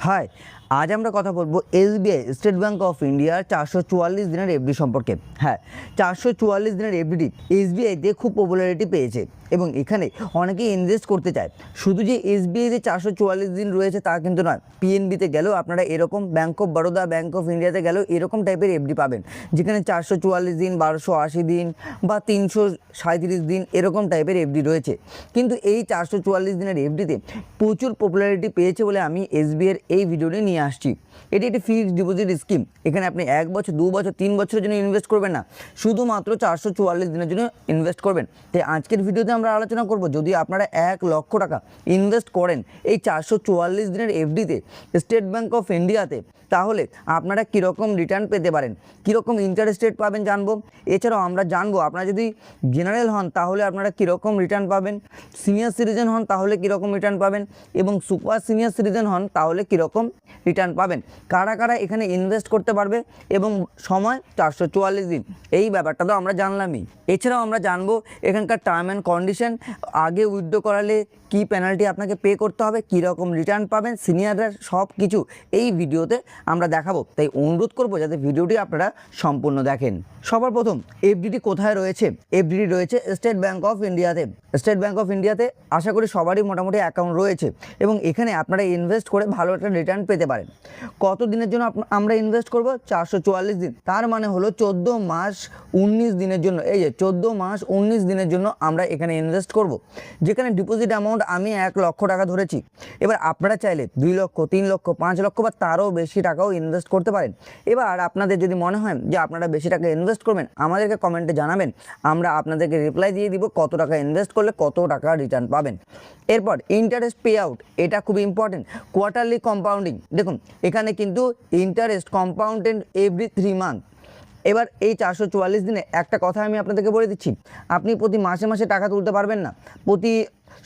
High, আজ আমরা কথা বলবো এসবিআই স্টেট ব্যাঙ্ক অফ ইন্ডিয়ার 444 দিনের এফডি সম্পর্কে। হ্যাঁ, 444 দিনের এফডি এসবিআইতে খুব পপুলারিটি পেয়েছে এবং এখানে অনেকেই ইনভেস্ট করতে চায়। শুধু যে এসবিআইতে 444 দিন রয়েছে তা কিন্তু নয়, পিএনবিতে গেলেও আপনারা এরকম, bank of Baroda, bank of ইন্ডিয়াতে গেলেও এরকম টাইপের এফডি পাবেন, যেখানে 444 দিন, 1280 দিন বা 337 দিন এরকম টাইপের এফডি রয়েছে। কিন্তু এই 444 দিনের এফডিতে প্রচুর পপুলারিটি পেয়েছে বলে আমি এসবিআইয়ের এই ভিডিওটি নিয়ে আসছি। এটি একটি ফিক্সড ডিপোজিট স্কিম। এখানে আপনি 1 বছর, 2 বছর, 3 বছরের জন্য ইনভেস্ট করবেন না, শুধুমাত্র 444 দিনের জন্য ইনভেস্ট করবেন। তাই আজকের ভিডিওতে আমরা আলোচনা করব, যদি আপনারা 1 লক্ষ টাকা ইনভেস্ট করেন এই 444 দিনের এফডিতে স্টেট ব্যাঙ্ক অফ ইন্ডিয়াতে, তাহলে আপনারা কীরকম রিটার্ন পেতে পারেন, কীরকম ইন্টারেস্ট রেট পাবেন জানবো। এছাড়াও আমরা জানবো আপনারা যদি জেনারেল হন তাহলে আপনারা কীরকম রিটার্ন পাবেন, সিনিয়র সিটিজেন হন তাহলে কীরকম রিটার্ন পাবেন, এবং সুপার সিনিয়র সিটিজেন হন তাহলে কীরকম রিটার্ন পাবেন, কারা কারা এখানে ইনভেস্ট করতে পারবে এবং সময় 444 দিন, এই ব্যাপারটা তো আমরা জানলামই। এছাড়াও আমরা জানবো এখানকার টার্ম অ্যান্ড কন্ডিশন, আগে উইথড্র করালে কী পেনাল্টি আপনাকে পে করতে হবে, কীরকম রিটার্ন পাবেন, সিনিয়ররা সব কিছু এই ভিডিওতে আমরা দেখাবো। তাই অনুরোধ করব যাতে ভিডিওটি আপনারা সম্পূর্ণ দেখেন। সবার প্রথম, এফডিটি কোথায় রয়েছে? এফডিটি রয়েছে স্টেট ব্যাঙ্ক অফ ইন্ডিয়াতে। স্টেট ব্যাঙ্ক অফ ইন্ডিয়াতে আশা করি সবারই মোটামুটি অ্যাকাউন্ট রয়েছে এবং এখানে আপনারা ইনভেস্ট করে ভালো একটা রিটার্ন পেতে পারেন। কত দিনের জন্য আমরা ইনভেস্ট করব? 444 দিন, তার মানে হলো 14 মাস 19 দিনের জন্য। এই যে 14 মাস 19 দিনের জন্য আমরা এখানে ইনভেস্ট করব, যেখানে ডিপোজিট অ্যামাউন্ট আমি 1 লক্ষ টাকা ধরেছি। এবার আপনারা চাইলে 2 লক্ষ, 3 লক্ষ, 5 লক্ষ বা তারও বেশি টাকাও ইনভেস্ট করতে পারেন। এবার আপনাদের যদি মনে হয় যে আপনারা বেশি টাকা ইনভেস্ট করবেন, আমাদেরকে কমেন্টে জানাবেন, আমরা আপনাদেরকে রিপ্লাই দিয়ে দিব কত টাকা ইনভেস্ট করলে কত টাকা রিটার্ন পাবেন। এরপর ইন্টারেস্ট পে আউট, এটা খুব ইম্পর্টেন্ট। কোয়ার্টারলি কম্পাউন্ডিং, দেখুন এখানে কিন্তু ইন্টারেস্ট কম্পাউন্ডেড এভরি 3 মান্থ। এবার এই 444 দিনে একটা কথা আমি আপনাদেরকে বলে দিচ্ছি, আপনি প্রতি মাসে মাসে টাকা তুলতে পারবেন না, প্রতি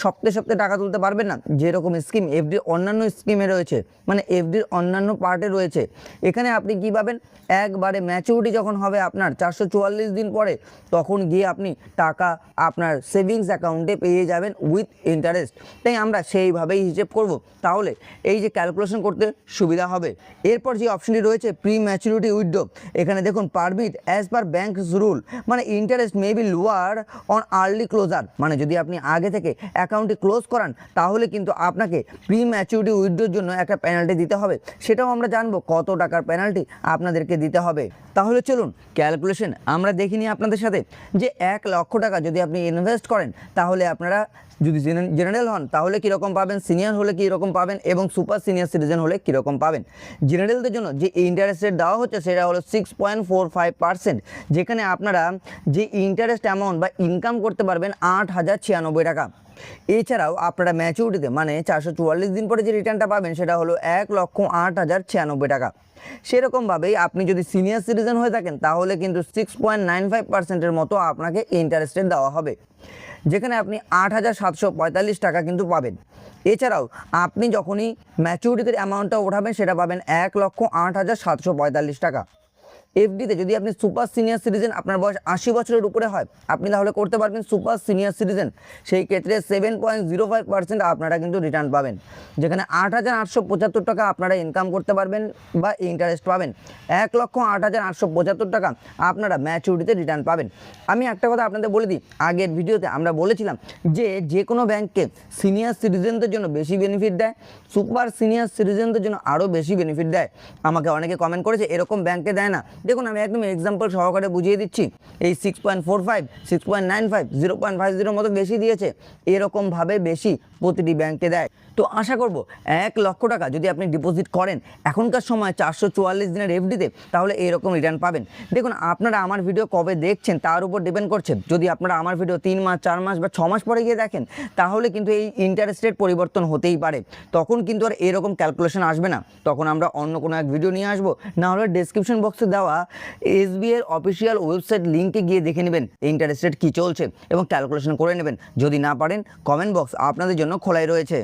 সপ্তাহে সপ্তাহে টাকা তুলতে পারবেন না, যেরকম স্কিম এফডির অন্যান্য স্কিমে রয়েছে, মানে এফডির অন্যান্য পার্টে রয়েছে। এখানে আপনি কী পাবেন? একবারে ম্যাচুরিটি যখন হবে আপনার 444 দিন পরে, তখন গিয়ে আপনি টাকা আপনার সেভিংস অ্যাকাউন্টে পেয়ে যাবেন উইথ ইন্টারেস্ট। তাই আমরা সেইভাবেই হিসেব করব, তাহলে এই যে ক্যালকুলেশন করতে সুবিধা হবে। এরপর যে অপশনটি রয়েছে প্রি ম্যাচুরিটি উইথড্র, এখানে দেখুন permit as per banks rule, মানে interest may be lower on early closure, মানে যদি আপনি আগে থেকে অ্যাকাউন্টটি ক্লোজ করান তাহলে কিন্তু আপনাকে প্রি ম্যাচুরিটি উইথড্রোর জন্য একটা পেনাল্টি দিতে হবে। সেটাও আমরা জানবো কত টাকার পেনাল্টি আপনাদেরকে দিতে হবে। তাহলে চলুন ক্যালকুলেশন আমরা দেখিনি আপনাদের সাথে, যে 1 লক্ষ টাকা যদি আপনি ইনভেস্ট করেন তাহলে আপনারা যদি জেনারেল হন তাহলে কীরকম পাবেন, সিনিয়র হলে কীরকম পাবেন এবং সুপার সিনিয়র সিটিজেন হলে কীরকম পাবেন। জেনারেলদের জন্য যে ইন্টারেস্ট রেট দেওয়া হচ্ছে সেটা হলো 6.45%, যেখানে আপনারা যে ইন্টারেস্ট অ্যামাউন্ট বা ইনকাম করতে পারবেন 8,096 টাকা। এছাড়াও আপনারা ম্যাচুরিটিতে মানে 444 দিন পরে যে রিটার্নটা পাবেন সেটা হলো 1,08,096 টাকা। সেরকমভাবেই আপনি যদি সিনিয়র সিটিজেন হয়ে থাকেন তাহলে কিন্তু 6.95%-এর মতো আপনাকে ইন্টারেস্ট রেট দেওয়া হবে, যেখানে আপনি 8,745 টাকা কিন্তু পাবেন। এছাড়াও আপনি যখনই ম্যাচুরিটির অ্যামাউন্টটা ওঠাবেন সেটা পাবেন 1,08,745 টাকা। এফডিতে যদি আপনি সুপার সিনিয়র সিটিজেন, আপনার বয়স 80 বছরের উপরে হয়, আপনি তাহলে করতে পারবেন সুপার সিনিয়র সিটিজেন, সেই ক্ষেত্রে 7.05% আপনারা কিন্তু রিটার্ন পাবেন, যেখানে 8,875 টাকা আপনারা ইনকাম করতে পারবেন বা ইন্টারেস্ট পাবেন। 1,08,875 টাকা আপনারা ম্যাচুরিটিতে রিটার্ন পাবেন। আমি একটা কথা আপনাদের বলে দিই, আগের ভিডিওতে আমরা বলেছিলাম যে কোনো ব্যাংকে সিনিয়র সিটিজেনদের জন্য বেশি বেনিফিট দেয়, সুপার সিনিয়র সিটিজেনদের জন্য আরও বেশি বেনিফিট দেয়। আমাকে অনেকে কমেন্ট করেছে এরকম ব্যাংকে দেয় না। দেখুন আমি একদম এক্সাম্পল সহকারে বুঝিয়ে দিচ্ছি, এই 6.45, 6.95, 0.50 মতো বেশি দিয়েছে, এরকমভাবে বেশি প্রতিটি ব্যাংকে দেয়। তো আশা করব 1 লক্ষ টাকা যদি আপনি ডিপোজিট করেন এখনকার সময় 444 দিনের এফডিতে, তাহলে এরকম রিটার্ন পাবেন। দেখুন আপনারা আমার ভিডিও কবে দেখছেন তার উপর ডিপেন্ড করছে। যদি আপনারা আমার ভিডিও 3 মাস, 4 মাস বা 6 মাস পরে গিয়ে দেখেন তাহলে কিন্তু এই ইন্টারেস্ট রেট পরিবর্তন হতেই পারে, তখন কিন্তু আর এরকম ক্যালকুলেশন আসবে না, তখন আমরা অন্য কোনো এক ভিডিও নিয়ে আসবো। না হলে ডেসক্রিপশন বক্সে দেওয়া এসবিআই অফিসিয়াল ওয়েবসাইট লিঙ্কে গিয়ে দেখে নেবেন ইন্টারেস্ট রেট কী চলছে এবং ক্যালকুলেশন করে নেবেন। যদি না পারেন কমেন্ট বক্স আপনাদের জন্য খোলাই রয়েছে।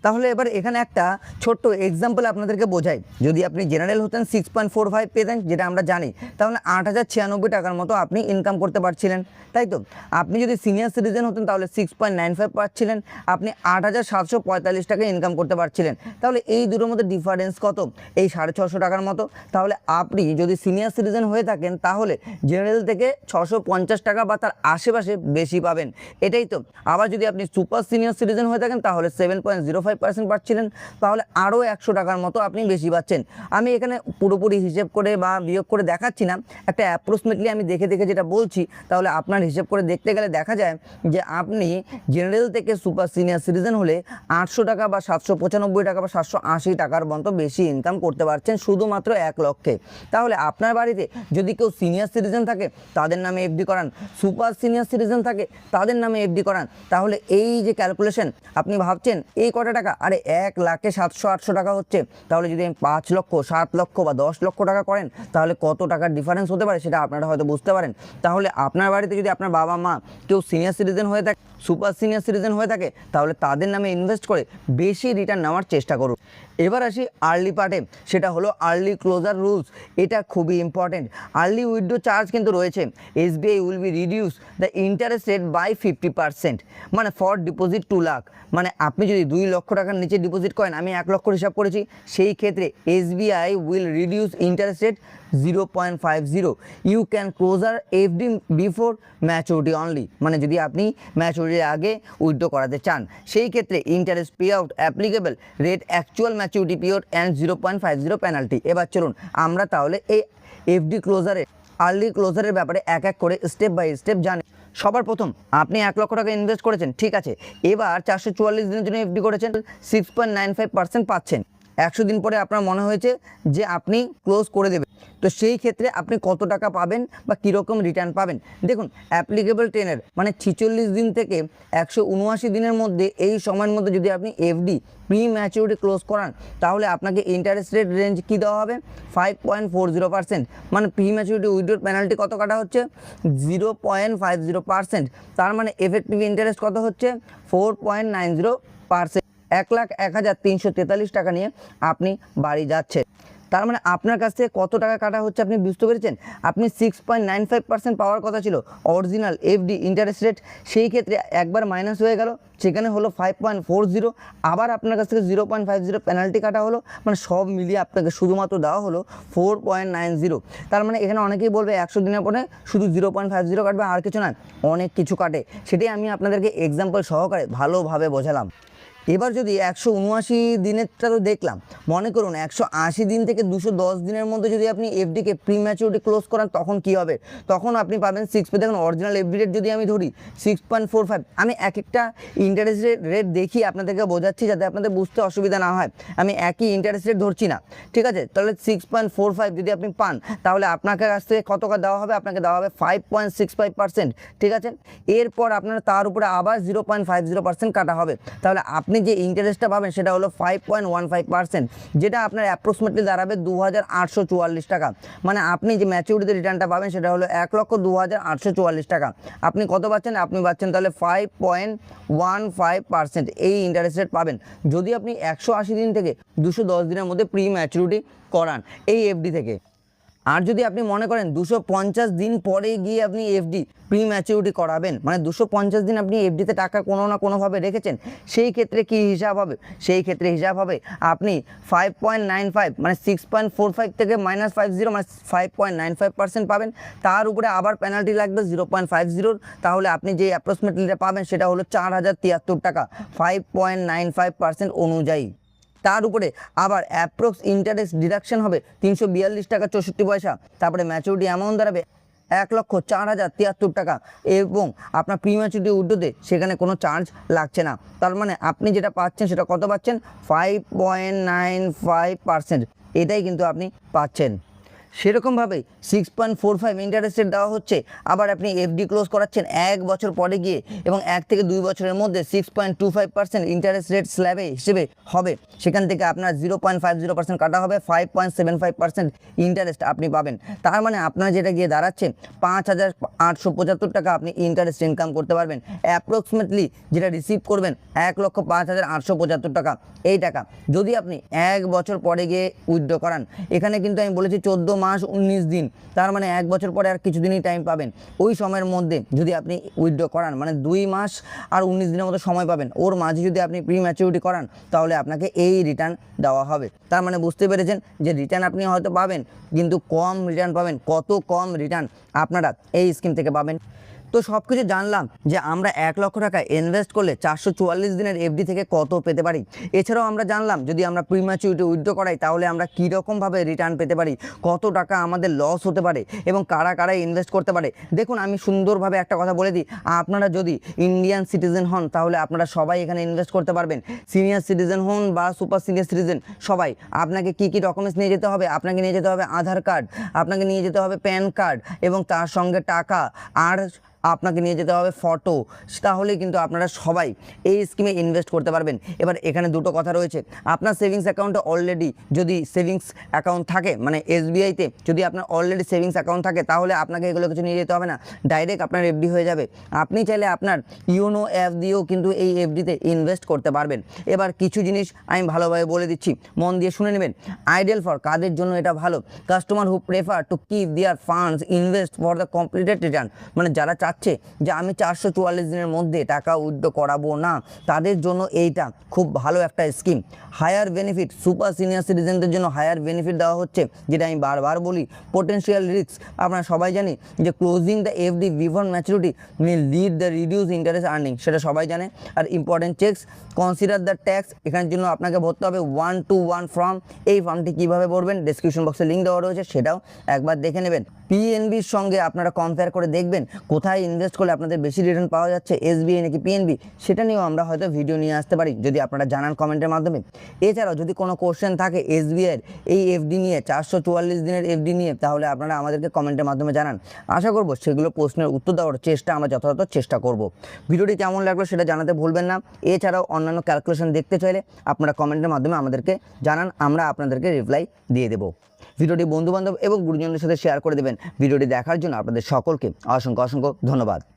তাহলে এবার এখানে একটা ছোট্ট এক্সাম্পল আপনাদেরকে বোঝাই। যদি আপনি জেনারেল হতেন 6.45 পেতেন, যেটা আমরা জানি, তাহলে 8,096 টাকার মতো আপনি ইনকাম করতে পারছিলেন, তাই তো? আপনি যদি সিনিয়র সিটিজেন হতেন তাহলে 6.95 পাচ্ছিলেন, আপনি 8,745 টাকা ইনকাম করতে পারছিলেন। তাহলে এই দুটোর মধ্যে ডিফারেন্স কত? এই 650 টাকার মতো। তাহলে আপনি যদি সিনিয়র সিটিজেন হয়ে থাকেন তাহলে জেনারেল থেকে 650 টাকা বা তার আশেপাশে বেশি পাবেন, এটাই তো। আবার যদি আপনি সুপার সিনিয়র সিটিজেন হয়ে থাকেন তাহলে 7.05% পাচ্ছিলেন, তাহলে আরও 100 টাকার মতো আপনি বেশি পাচ্ছেন। আমি এখানে পুরোপুরি হিসেব করে বা বিয়োগ করে দেখাচ্ছি না, একটা অ্যাপ্রক্সিমেটলি আমি দেখে দেখে যেটা বলছি। তাহলে আপনার হিসেব করে দেখতে গেলে দেখা যায় যে আপনি জেনারেল থেকে সুপার সিনিয়র সিটিজেন হলে 800 টাকা বা 795 টাকা বা 780 টাকার মতো বেশি ইনকাম করতে পারছেন শুধুমাত্র 1 লক্ষে। তাহলে আপনার বাড়িতে যদি কেউ সিনিয়র সিটিজেন থাকে তাদের নামে এফডি করান, সুপার সিনিয়র সিটিজেন থাকে তাদের নামে এফডি করান, তাহলে এই যে ক্যালকুলেশন আপনি ভাবছেন এই কটা টাকা, আরে 1,00,000-700-800 টাকা হচ্ছে, তাহলে যদি আমি 5 লক্ষ, 7 লক্ষ বা 10 লক্ষ টাকা করেন তাহলে কত টাকার ডিফারেন্স হতে পারে সেটা আপনারা হয়তো বুঝতে পারেন। তাহলে আপনার বাড়িতে যদি আপনার বাবা মা কেউ সিনিয়র সিটিজেন হয়ে থাকে, সুপার সিনিয়র সিটিজেন হয়ে থাকে, তাহলে তাদের নামে ইনভেস্ট করে বেশি রিটার্ন নেওয়ার চেষ্টা করুন। এবার আসি আর্লি পার্টে, সেটা হলো আর্লি ক্লোজার রুলস। এটা খুবই ইম্পর্টেন্ট। আর্লি উইথড্র চার্জ কিন্তু রয়েছে। SBI will be reduce the interest rate by 50%, মানে ফর ডিপোজিট 2 লাখ। মানে আপনি যদি 2 লক্ষ টাকার নিচে ডিপোজিট করেন, আমি 1 লক্ষ হিসাব করেছি, সেই ক্ষেত্রে SBI will reduce interest rate 0.50। You can closure FD before maturity only, মানে যদি আপনি ম্যাচুরিটির আগে উইথড্র করাতে চান সেই ক্ষেত্রে interest pay out applicable rate actual maturity period and 0.50 penalty. এবার চলুন আমরা তাহলে এই এফডি ক্লোজারে, আর্লি ক্লোজারের ব্যাপারে এক এক করে স্টেপ বাই স্টেপ জানি। সবার প্রথম আপনি 1 লক্ষ টাকা ইনভেস্ট করেছেন, ঠিক আছে। এবার 444 দিনের জন্য এফডি করেছেন, 6.95% পাচ্ছেন। 100 দিন পরে আপনার মনে হয়েছে যে আপনি ক্লোজ করে দেবেন, তো সেই ক্ষেত্রে আপনি কত টাকা পাবেন বা কীরকম রিটার্ন পাবেন? দেখুন, অ্যাপ্লিকেবল টেনের মানে 46 দিন থেকে 179 দিনের মধ্যে, এই সময়ের মধ্যে যদি আপনি এফডি প্রি ম্যাচুরিটি ক্লোজ করান তাহলে আপনাকে ইন্টারেস্ট রেট রেঞ্জ কী দেওয়া হবে? 5.40%। মানে প্রি ম্যাচুরিটি উইথড্র পেনাল্টি কত কাটা হচ্ছে? 0.50%। তার মানে এফেক্টিভ ইন্টারেস্ট কত হচ্ছে? 4.90%। 1,01,343 টাকা নিয়ে আপনি বাড়ি যাচ্ছেন। তার মানে আপনার কাছ থেকে কত টাকা কাটা হচ্ছে আপনি বুঝতে পেরেছেন? আপনি 6.95% পাওয়ার কথা ছিল অরিজিনাল এফডি ইন্টারেস্ট রেট, সেই ক্ষেত্রে একবার মাইনাস হয়ে গেল, সেখানে হলো 5.40। আবার আপনার কাছ থেকে 0.50 পেনাল্টি কাটা হলো, মানে সব মিলিয়ে আপনাকে শুধুমাত্র দেওয়া হলো 4.90। তার মানে এখানে অনেকেই বলবে 100 দিনের পরে শুধু 0.50 কাটবে, আর কিছু নয়, অনেক কিছু কাটে। সেটাই আমি আপনাদেরকে এক্সাম্পল সহকারে ভালোভাবে বোঝালাম। এবার যদি 179 দিনেরটা তো দেখলাম, মনে করুন 180 দিন থেকে 210 দিনের মধ্যে যদি আপনি এফডিকে প্রি ম্যাচুরিটি ক্লোজ করান তখন কি হবে? তখন আপনি পাবেন 6 দেখুন অরিজিনাল এফডি রেট যদি আমি ধরি 6.45। আমি এক একটা ইন্টারেস্ট রেট দেখি আপনাদেরকে বোঝাচ্ছি যাতে আপনাদের বুঝতে অসুবিধা না হয়। আমি একই ইন্টারেস্ট রেট ধরছি না, ঠিক আছে? তাহলে 6.45 যদি আপনি পান তাহলে আপনাকে কাছ থেকে কত টাকা দেওয়া হবে? আপনাকে দেওয়া হবে 5.65%, ঠিক আছে। এরপর আপনার তার উপরে আবার 0.50% কাটা হবে, তাহলে আপনি যে ইন্টারেস্টটা পাবেন সেটা হলো 5.15%, যেটা আপনার অ্যাপ্রক্সিমেটলি দাঁড়াবে 2,844 টাকা। মানে আপনি যে ম্যাচুরিটিতে রিটার্নটা পাবেন সেটা হলো 1,02,844 টাকা। আপনি কত পাচ্ছেন? আপনি পাচ্ছেন তাহলে 5.15% এই ইন্টারেস্ট রেট পাবেন যদি আপনি 180 দিন থেকে 210 দিনের মধ্যে প্রি ম্যাচুরিটি করান এই এফডি থেকে। আর যদি আপনি মনে করেন 250 দিন পরে গিয়ে আপনি এফডি প্রি ম্যাচুরিটি করাবেন, মানে 250 দিন আপনি এফডিতে টাকা কোনো না কোনোভাবে রেখেছেন, সেই ক্ষেত্রে কি হিসাব হবে? সেই ক্ষেত্রে হিসাব হবে আপনি 5.95 মানে 6.45 থেকে -50 মানে 5.95% পাবেন। তার উপরে আবার পেনাল্টি লাগবে 0.50, তাহলে আপনি যে অ্যাপ্রক্সিমেটলিটা পাবেন সেটা হলো 4,073 টাকা 5.95% অনুযায়ী। তার উপরে আবার অ্যাপ্রক্স ইন্টারেস্ট ডিডাকশন হবে 342 টাকা 64 পয়সা। তারপরে ম্যাচুরিটি অ্যামাউন্ট দাঁড়াবে 1,04,073 টাকা, এবং আপনার প্রি ম্যাচুরিটি উইথড্রোতে সেখানে কোনো চার্জ লাগছে না। তার মানে আপনি যেটা পাচ্ছেন সেটা কত পাচ্ছেন? 5.95%, এটাই কিন্তু আপনি পাচ্ছেন। সেরকমভাবেই 6.45 ইন্টারেস্ট রেট দেওয়া হচ্ছে। আবার আপনি এফডি ক্লোজ করাচ্ছেন 1 বছর পরে গিয়ে, এবং 1 থেকে 2 বছরের মধ্যে 6.25% ইন্টারেস্ট রেট স্ল্যাবে হিসেবে হবে। সেখান থেকে আপনার 0.50% কাটা হবে, 5.75% ইন্টারেস্ট আপনি পাবেন। তার মানে আপনার যেটা গিয়ে দাঁড়াচ্ছে 5,875 টাকা আপনি ইন্টারেস্ট ইনকাম করতে পারবেন। অ্যাপ্রক্সিমেটলি যেটা রিসিভ করবেন 1,05,875 টাকা। এই টাকা যদি আপনি 1 বছর পরে গিয়ে উইথড্র করান, এখানে কিন্তু আমি বলেছি 14 মাস 19 দিন, তার মানে 1 বছর পরে আর কিছুদিনই টাইম পাবেন। ওই সময়ের মধ্যে যদি আপনি উইথড্র করান, মানে 2 মাস আর 19 দিনের মতো সময় পাবেন, ওর মাঝে যদি আপনি প্রি ম্যাচুরিটি করান, তাহলে আপনাকে এই রিটার্ন দেওয়া হবে। তার মানে বুঝতে পেরেছেন যে রিটার্ন আপনি হয়তো পাবেন, কিন্তু কম রিটার্ন পাবেন। কত কম রিটার্ন আপনারা এই স্কিম থেকে পাবেন। তো সব কিছু জানলাম যে আমরা 1 লক্ষ টাকা ইনভেস্ট করলে 444 দিনের এফডি থেকে কত পেতে পারি। এছাড়াও আমরা জানলাম যদি আমরা প্রিম্যাচুরিটি উইথড্র করাই তাহলে আমরা কীরকমভাবে রিটার্ন পেতে পারি, কত টাকা আমাদের লস হতে পারে এবং কারা কারা ইনভেস্ট করতে পারে। দেখুন, আমি সুন্দরভাবে একটা কথা বলে দিই, আপনারা যদি ইন্ডিয়ান সিটিজেন হন তাহলে আপনারা সবাই এখানে ইনভেস্ট করতে পারবেন। সিনিয়র সিটিজেন হন বা সুপার সিনিয়র সিটিজেন, সবাই। আপনাকে কী কী ডকুমেন্টস নিয়ে যেতে হবে? আপনাকে নিয়ে যেতে হবে আধার কার্ড, আপনাকে নিয়ে যেতে হবে প্যান কার্ড এবং তার সঙ্গে টাকা, আর আপনাকে নিয়ে যেতে হবে ফটো। তাহলে কিন্তু আপনারা সবাই এই স্কিমে ইনভেস্ট করতে পারবেন। এবার এখানে দুটো কথা রয়েছে। আপনার সেভিংস অ্যাকাউন্টে অলরেডি যদি সেভিংস অ্যাকাউন্ট থাকে, মানে এসবিআইতে যদি আপনার অলরেডি সেভিংস অ্যাকাউন্ট থাকে, তাহলে আপনাকে এগুলো কিছু নিয়ে যেতে হবে না, ডাইরেক্ট আপনার এফডি হয়ে যাবে। আপনি চাইলে আপনার ইউনো অ্যাপ দিয়েও কিন্তু এই এফডিতে ইনভেস্ট করতে পারবেন। এবার কিছু জিনিস আমি ভালোভাবে বলে দিচ্ছি, মন দিয়ে শুনে নেবেন। আইডিয়াল ফর কাদের জন্য এটা ভালো? Customer who prefer to keep there funds invest for the completed return, মানে যারা চাচ্ছে যে আমি 444 দিনের মধ্যে টাকা উইথড্র করাবো না, তাদের জন্য এইটা খুব ভালো একটা scheme. Higher benefit, super senior সিটিজেনদের জন্য হায়ার বেনিফিট দেওয়া হচ্ছে, যেটা আমি বারবার বলি। পোটেন্সিয়াল রিস্ক, আপনারা সবাই জানি যে closing the FD before maturity will lead the reduce interest earning, সেটা সবাই জানে। আর important checks, consider the tax, এখানের জন্য আপনাকে ভরতে হবে 121 ফর্ম। এই ফর্মটি কীভাবে ভরবেন ডেসক্রিপশন বক্সে লিঙ্ক দেওয়া রয়েছে, সেটাও একবার দেখে নেবেন। পিএনবির সঙ্গে আপনারা কম্পেয়ার করে দেখবেন কোথায় ইনভেস্ট করলে আপনাদের বেশি রিটার্ন পাওয়া যাচ্ছে, এসবিআই নাকি পিএনবি, সেটা নিয়েও আমরা হয়তো ভিডিও নিয়ে আসতে পারি, যদি আপনারা জানান কমেন্টের মাধ্যমে। এছাড়াও যদি কোনো কোশ্চেন থাকে এসবিআইয়ের এই এফডি নিয়ে, 444 দিনের এফডি নিয়ে, তাহলে আপনারা আমাদেরকে কমেন্টের মাধ্যমে জানান। আশা করব সেগুলো প্রশ্নের উত্তর দেওয়ার চেষ্টা আমরা যথাযথ চেষ্টা করব। ভিডিওটি কেমন লাগলো সেটা জানাতে ভুলবেন না। এছাড়াও অন্যান্য ক্যালকুলেশন দেখতে চাইলে আপনারা কমেন্টের মাধ্যমে আমাদেরকে জানান, আমরা আপনাদেরকে রিপ্লাই দিয়ে দেবো। ভিডিওটি বন্ধুবান্ধব এবং গুরুজনদের সাথে শেয়ার করে দেবেন। ভিডিওটি দেখার জন্য আপনাদের সকলকে অসংখ্য অসংখ্য ধন্যবাদ।